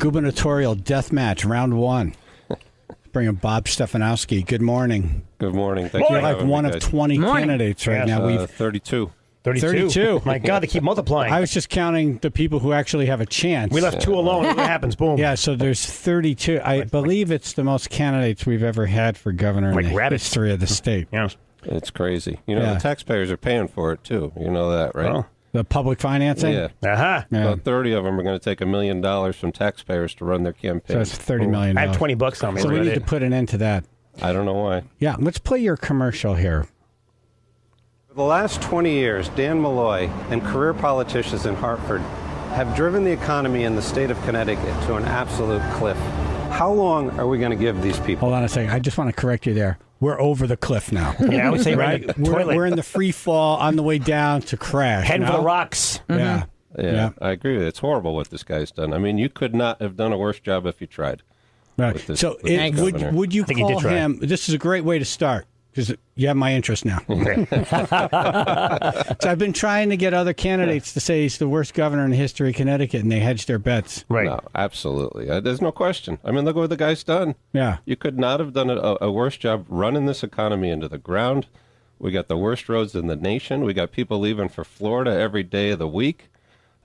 gubernatorial death match, round one. Bring in Bob Stefanowski. Good morning. Good morning. Thank you. You're like one of 20 candidates right now. We've 32. 32. My God, they keep multiplying. I was just counting the people who actually have a chance. We left 2 alone. What happens? Boom. Yeah, so there's 32. I believe it's the most candidates we've ever had for governor in the history of the state. Yeah. It's crazy. You know, the taxpayers are paying for it, too. You know that, right? Oh. The public financing? Yeah. Uh-huh. Yeah. About 30 of them are going to take $1 million from taxpayers to run their campaign. So that's $30 million. I have $20 on me. So we need to put an end to that. I don't know why. Yeah, let's play your commercial here. For the last 20 years, Dan Malloy and career politicians in Hartford have driven the economy in the state of Connecticut to an absolute cliff. How long are we going to give these people? Hold on a second. I just want to correct you there. We're over the cliff now. Yeah, I would say right? We're in the free fall on the way down to crash. Heading for the rocks. Yeah. Yeah, I agree with you. It's horrible what this guy's done. I mean, you could not have done a worse job if you tried. Right. So would you call him? This is a great way to start because you have my interest now. So I've been trying to get other candidates to say he's the worst governor in the history of Connecticut, and they hedged their bets. Right. No, absolutely. There's no question. I mean, look what the guy's done. Yeah. You could not have done a worse job running this economy into the ground. We got the worst roads in the nation. We got people leaving for Florida every day of the week.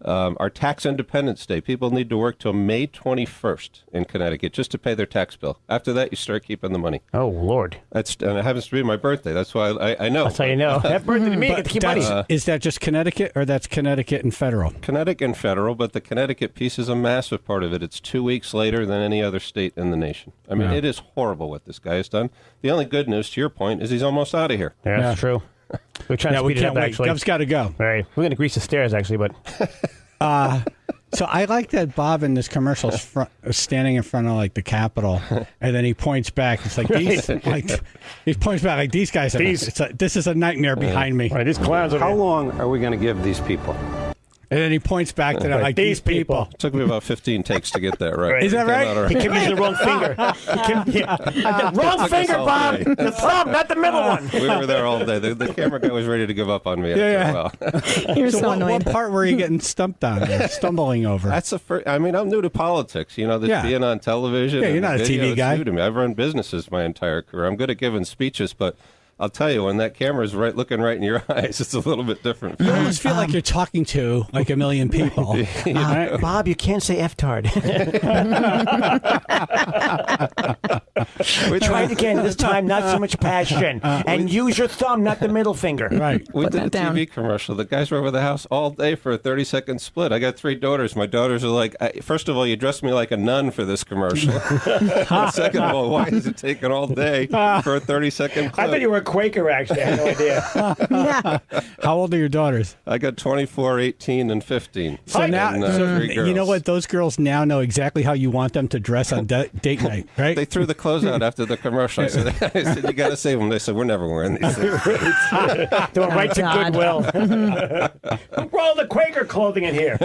Our tax independence day, people need to work till May 21st in Connecticut just to pay their tax bill. After that, you start keeping the money. Oh, Lord. And it happens to be my birthday. That's why I know. That's how you know. Happy birthday to me. Get to keep money. Is that just Connecticut or that's Connecticut and federal? Connecticut and federal, but the Connecticut piece is a massive part of it. It's 2 weeks later than any other state in the nation. I mean, It is horrible what this guy has done. The only good news, to your point, is he's almost out of here. Yeah, that's true. We're trying to speed it up, actually. Gov's got to go. All right. We're going to grease the stairs, actually, but... So I like that Bob in this commercial is standing in front of like the Capitol, and then he points back. It's like these, he points back like these guys. This is a nightmare behind me. Right, these clowns. How long are we going to give these people? And then he points back to them like these people. It took me about 15 takes to get that right. Is that right? He kept using the wrong finger. Wrong finger, Bob. The thumb, not the middle one. We were there all day. The camera guy was ready to give up on me after a while. You're so What annoyed. part were you getting stumped on, or stumbling over? That's the first. I mean, I'm new to politics. You know, being on television. Yeah, you're not a TV guy. It's new to me. I've run businesses my entire career. I'm good at giving speeches, but I'll tell you, when that camera's looking right in your eyes, it's a little bit different. You almost feel like you're talking to like a million people. Bob, you can't say F-tard. Try it again. This time, not so much passion. And use your thumb, not the middle finger. Right. We did a TV commercial. The guys were over the house all day for a 30-second split. I got 3 daughters. My daughters are like, first of all, you dressed me like a nun for this commercial. Second of all, why is it taking all day for a 30-second clip? I thought you were a Quaker, actually. I had no idea. Yeah. How old are your daughters? I got 24, 18, and 15. So now, three girls. you know what? Those girls now know exactly how you want them to dress on date night, right? They threw the clothes out after the commercial. I said you got to save them. They said, we're never wearing these things. They went right to Goodwill. Roll the Quaker clothing in here.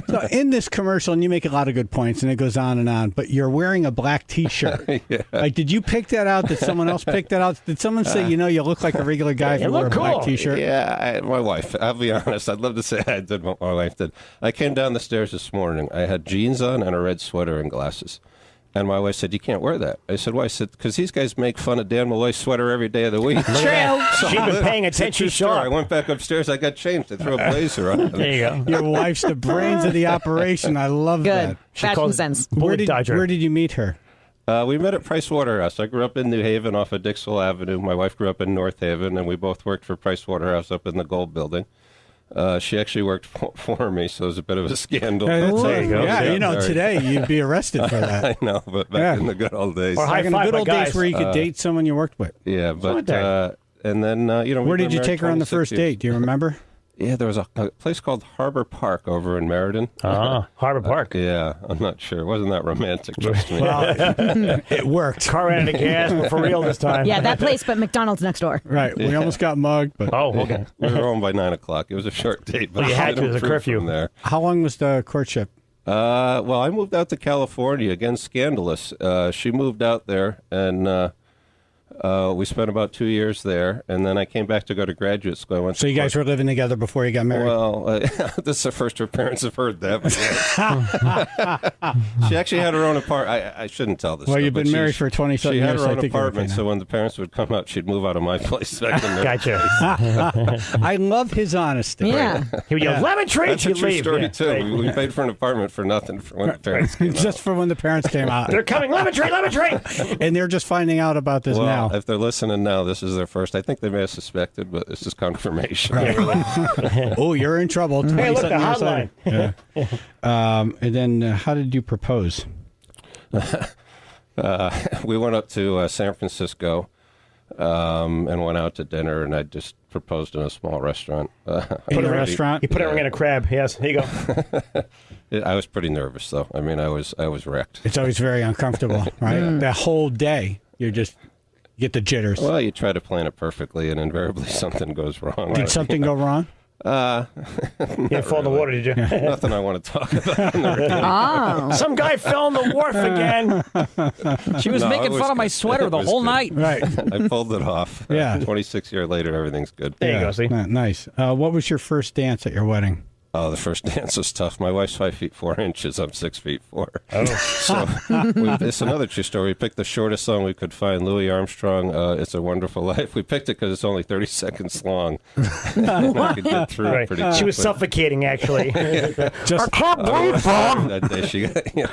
So in this commercial, and you make a lot of good points, and it goes on, but you're wearing a black T-shirt. Yeah. Like, did you pick that out? Did someone else pick that out? Did someone say, you look like a regular guy if you wear a black T-shirt? Yeah, my wife. I'll be honest. I'd love to say I did what my wife did. I came down the stairs this morning. I had jeans on and a red sweater and glasses. And my wife said, you can't wear that. I said, why? I said, because these guys make fun of Dan Malloy's sweater every day of the week. True. So She's been paying attention. I went back upstairs. I got changed. I threw a blazer on. There you go. Your wife's the brains of the operation. I love Good. that. Fashion sense. Where Bullet dodger. did you meet her? We met at Price Waterhouse. I grew up in New Haven off of Dixwell Avenue. My wife grew up in North Haven, and we both worked for Price Waterhouse up in the Gold Building. She actually worked for me, so it was a bit of a scandal. There you go. Yeah, today you'd be arrested for that. I know, but back in the good old days. Or Back in the good old days where you could date someone you worked with. Yeah, but and then where did you take her on the first date? Do you remember? Yeah, there was a place called Harbor Park over in Meriden. Harbor Park. Yeah, I'm not sure. It wasn't that romantic, trust me. Well, it worked. Car ran out of gas, but for real this time. Yeah, that place, but McDonald's next door. Right. We almost got mugged, but okay. We were home by 9 o'clock. It was a short date, but you had to. It was a curfew. From there. How long was the courtship? Well, I moved out to California. Again, scandalous. She moved out there, and We spent about 2 years there, and then I came back to go to graduate school. So you guys were living together before you got married? Well, this is the first her parents have heard that. But she actually had her own apartment. I shouldn't tell this. Well, stuff, you've been married for 27 years. She had years, her I own think you're apartment, okay so now. when the parents would come out, she'd move out of my place. Back in their Gotcha. I love his honesty. Yeah. He would yell, lemon tree, That's a she'd true leave. story, Yeah. too. Right. We paid for an apartment for nothing for when the parents came Just out. for when the parents came out. They're coming, lemon tree, lemon tree. And they're just finding out about this Well, now. if they're listening now, this is their first. I think they may have suspected, but this is confirmation. Oh, you're in trouble. Hey, look, the 27 years hotline. later. Yeah. And then how did you propose? We went up to San Francisco and went out to dinner, and I just proposed in a small restaurant. In a restaurant? He put a ring in a crab. Yes, here you go. I was pretty nervous, though. I mean, I was wrecked. It's always very uncomfortable, right? That whole day, you get the jitters. Well, you try to plan it perfectly, and invariably something goes wrong. Did something go wrong? You didn't fall in the water, did you? Nothing I want to talk about. Oh. Some guy fell in the wharf again. She was No, making it was fun of my good. sweater It the was whole good. night. Right. I pulled it off. Yeah. 26 years later, everything's good. There you go, see? Nice. What was your first dance at your wedding? Oh, the first dance was tough. My wife's 5 feet 4 inches. I'm 6 feet 4. Oh. So it's another true story. We picked the shortest song we could find, Louis Armstrong, "It's a Wonderful Life." We picked it because it's only 30 seconons long. And I could get through it Right. pretty She was quickly. suffocating, actually. Just That day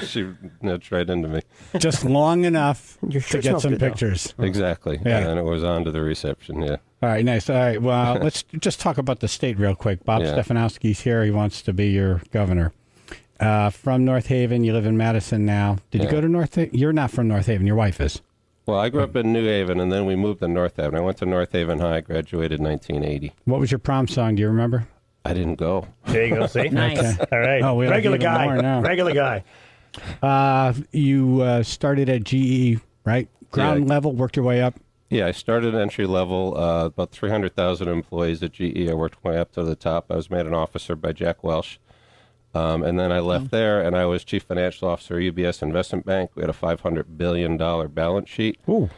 she nudged right into me. just long enough Your to shirt get smells some good, though. pictures. Exactly. Yeah. And then it was on to the reception, yeah. All right, nice. All right, well, let's just talk about the state real quick. Bob Yeah. Stefanowski's here. He wants to be your governor. From North Haven, you live in Madison now. Did you Yeah. go to North Haven? You're not from North Haven. Your wife is. Well, I grew up in New Haven, and then we moved to North Haven. I went to North Haven High, graduated in 1980. What was your prom song? Do you remember? I didn't go. There you go, see? Nice. All right. Oh, we like Regular even more now. guy. Regular guy. You started at GE, right? Ground Yeah. level, worked your way up. Yeah, I started entry level, about 300,000 employees at GE. I worked my way up to the top. I was made an officer by Jack Welch. And then I left there, and I was chief financial officer at UBS Investment Bank. We had a $500 billion balance sheet. Ooh.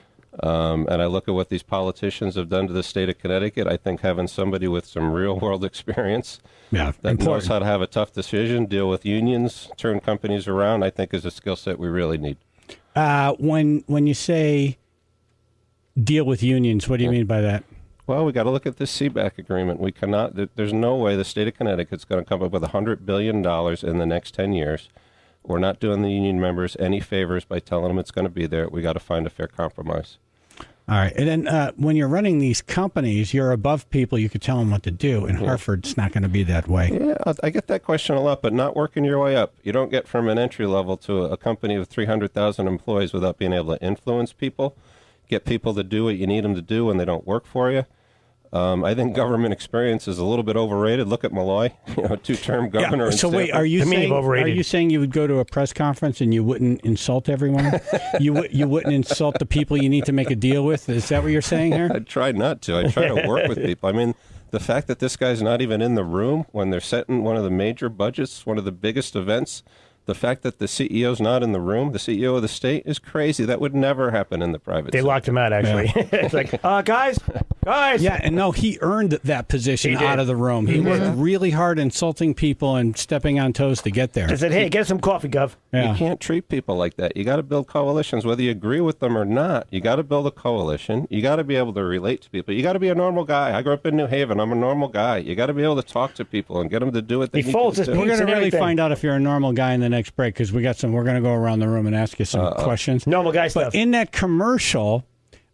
And I look at what these politicians have done to the state of Connecticut. I think having somebody with some real-world experience Yeah, that knows how to have a tough decision, deal with unions, turn companies around, I think is a skill set we really need. When you say deal with unions, what do you mean by that? Well, we got to look at this CBAC agreement. We cannot. There's no way the state of Connecticut's going to come up with $100 billion in the next 10 years. We're not doing the union members any favors by telling them it's going to be there. We got to find a fair compromise. All right. And then when you're running these companies, you're above people. You could tell them what to do. In Hartford, it's not going to be that way. Yeah, I get that question a lot, but not working your way up. You don't get from an entry level to a company with 300,000 employees without being able to influence people, get people to do what you need them to do when they don't work for you. I think government experience is a little bit overrated. Look at Malloy, two-term governor. in So wait, Stanford. are you saying you would go to a press conference and you wouldn't insult everyone? you wouldn't insult the people you need to make a deal with? Is that what you're saying here? I try not to. I try to work with people. I mean, the fact that this guy's not even in the room when they're setting one of the major budgets, one of the biggest events, the fact that the CEO's not in the room, the CEO of the state, is crazy. That would never happen in the private They sector. locked him out, actually. It's like, guys. Yeah, and no, he earned that position He did. out of the room. He worked really hard insulting people and stepping on toes to get there. I said, hey, get some coffee, Gov. Yeah. You can't treat people like that. You got to build coalitions, whether you agree with them or not. You got to build a coalition. You got to be able to relate to people. You got to be a normal guy. I grew up in New Haven. I'm a normal guy. You got to be able to talk to people and get them to do what they He need folds to his do. pants We're going to and really everything. find out if you're a normal guy in the next break because we're going to go around the room and ask you some questions. Normal guy stuff. In that commercial,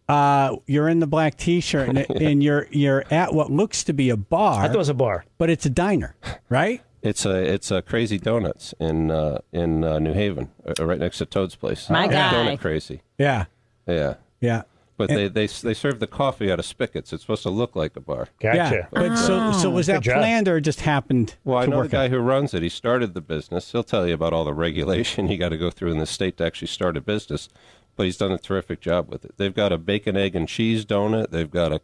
you're in the black T-shirt and you're at what looks to be a bar. I thought it was a bar. But it's a diner, right? It's a Crazy Donuts in New Haven, right next to Toad's place. My guy. Donut Crazy. Yeah, Yeah. yeah. But they serve the coffee out of spigots. It's supposed to look like a bar. Gotcha. Yeah. But so was that Good job. planned or it just happened Well, I to know the work guy out? who runs it. He started the business. He'll tell you about all the regulation you got to go through in the state to actually start a business. But he's done a terrific job with it. They've got a bacon, egg, and cheese donut. They've got a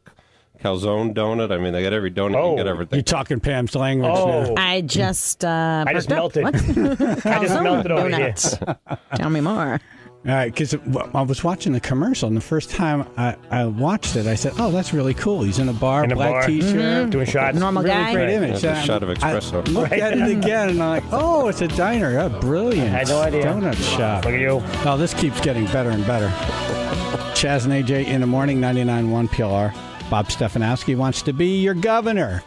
calzone donut. I mean, they got every donut. You get everything. You're talking Pam's language Oh. now. I just I just perked up. melted. What? I just melted over here. Donuts. Tell me more. All right, because I was watching the commercial, and the first time I watched it, I said, "Oh, that's really cool." He's in a bar, black T-shirt, doing shots. Normal really guy. great image. Yeah, a shot of espresso. I looked at it again, and I'm like, "Oh, it's a diner. Oh, brilliant! I had no idea. Donut shop." Look at you. Oh, this keeps getting better and better. Chaz and AJ in the morning, 99.1 PLR. Bob Stefanowski wants to be your governor.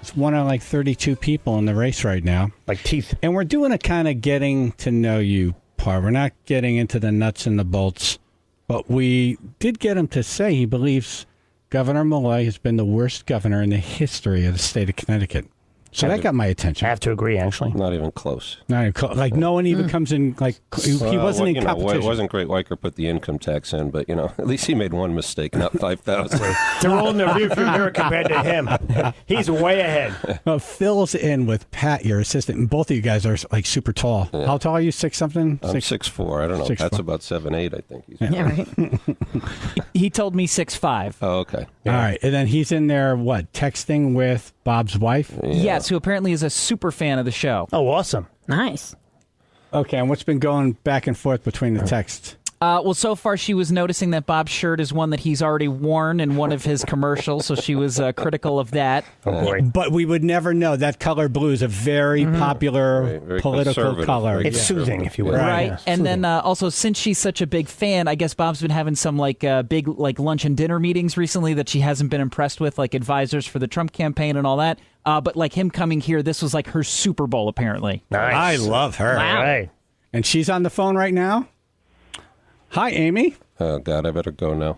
It's one of like 32 people in the race right now. Like teeth. And we're doing a kind of getting to know you part. We're not getting into the nuts and the bolts, but we did get him to say he believes Governor Malloy has been the worst governor in the history of the state of Connecticut. So that got my attention. I have to agree, actually. Not even close. Not even like no one even comes in like he wasn't in competition. It wasn't great. Weicker put the income tax in, but at least he made one mistake, not 5,000. To roll in the rearview mirror compared to him, he's way ahead. Well, Phil's in with Pat, your assistant, and both of you guys are like super tall. Yeah. How tall are you? 6 something? I'm 6'4". I don't know. 6'4". Pat's about 7'8", I think. Yeah, right. He told me 6'5". Oh, okay. Yeah. All right, and then he's in there, texting with Bob's wife? Yeah. Yes, who apparently is a super fan of the show. Oh, awesome. Nice. Okay, and what's been going back and forth between the texts? Well, so far she was noticing that Bob's shirt is one that he's already worn in one of his commercials, so she was critical of that. Oh, boy. But we would never know. That color blue is a very popular Very political color. It's soothing, if you will. Right, Yes. and then also since she's such a big fan, I guess Bob's been having some big lunch and dinner meetings recently that she hasn't been impressed with, like advisors for the Trump campaign and all that. But like him coming here, this was like her Super Bowl apparently. Nice. I love her. All right. And she's on the phone right now. Hi, Amy. Oh, God, I better go now.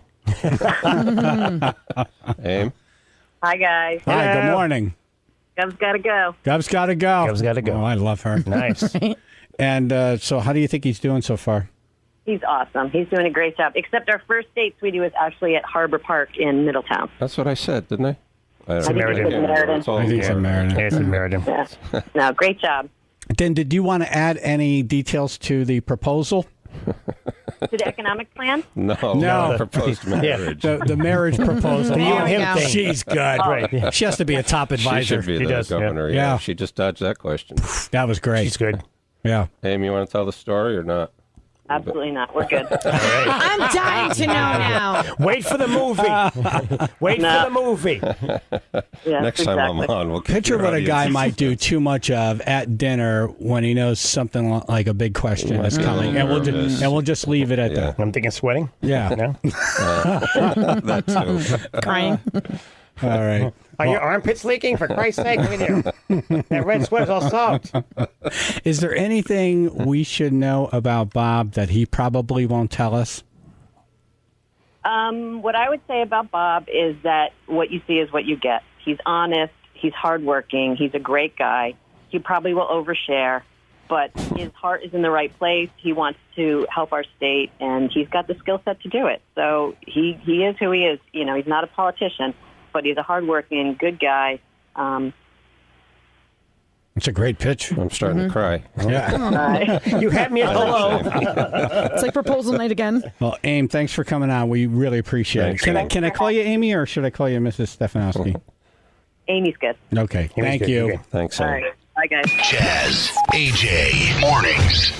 Aim? Hi, guys. Hi, good Hello. morning. Gov's got to go. Gov's got to go. Gov's gotta go. Oh, I love her. Nice. And so how do you think he's doing so far? He's awesome. He's doing a great job. Except our first date, sweetie, was actually at Harbor Park in Middletown. That's what I said, didn't I? I It's a Meriden. It's all I think it's a Meriden. Yes, it's Meriden. Yeah. No, great job. Then did you want to add any details to the proposal? To the economic plan? No, No. proposed marriage. The marriage proposal. The you and him thing. She's good. Right. Yeah. She has to be a top She advisor. should be He the does, yeah. governor. Yeah. She just dodged that question. That was great. He's good. Yeah. Aim, you want to tell the story or not? Absolutely not. We're good. I'm dying to know now. Wait for the movie. Wait No. for the movie. Yeah, Next time I'm on, we'll keep Picture your what a audience. guy might do too much of at dinner when he knows something like a big question is coming, and we'll just leave it at that. I'm thinking sweating. Yeah. No? That too. Crying. All right. Are your armpits leaking? For Christ's sake, look at you. That red sweater's all soaked. Is there anything we should know about Bob that he probably won't tell us? What I would say about Bob is that what you see is what you get. He's honest. He's hardworking. He's a great guy. He probably will overshare, but his heart is in the right place. He wants to help our state, and he's got the skill set to do it. So he is who he is. You know, he's not a politician, but he's a hardworking, good guy. It's a great pitch. I'm starting to cry. Yeah. You had me at hello. It's like proposal night again. Well, Aim, thanks for coming on. We really appreciate Thanks, it. Aim. Can I call you Amy, or should I call you Mrs. Stefanowski? Amy's good. Okay. Amy's Thank good. you. Okay. Thanks, All Aim. right. Bye, guys. Chaz, AJ, mornings.